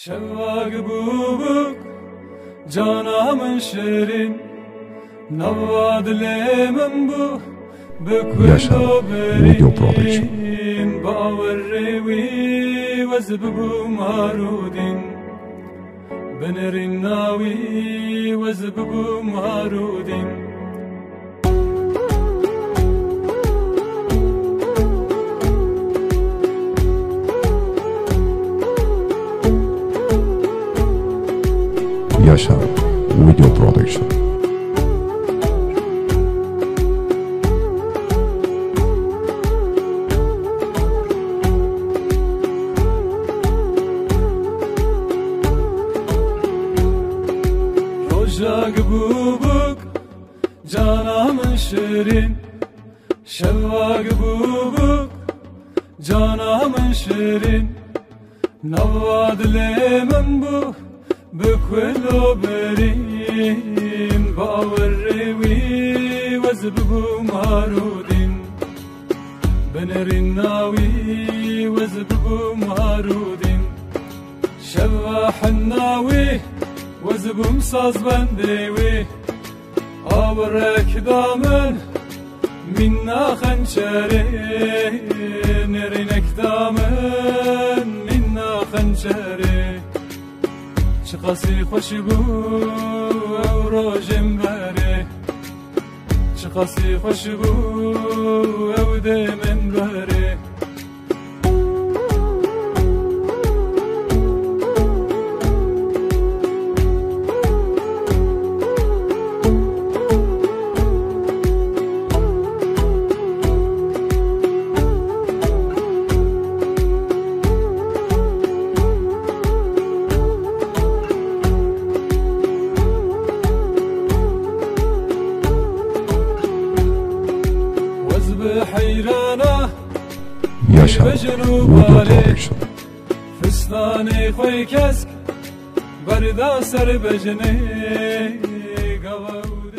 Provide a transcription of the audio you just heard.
شواق بوبك جانا من شيرين نواد لمن بو بكل برين باوري وزببو مارودين بنرين ناوي وزببو مارودين Yaşar Video Production. Rojak bubuk canamın şirin, şevvak bubuk canamın şirin, navad lemen bu بكل برين باوري وزببو مارودين بنرين ناوي وزببو مارودين شواح الناوي وزبو مصاص بنديوي أبرك دامن منا خنشري نرينك دامن منا خنشري چقاسی خوش بو او روژم بره چقاسی خوش بو او دمن بره حيرانة Yaşar Video Production. فستاني خوي كسك بردا سر بجني قواود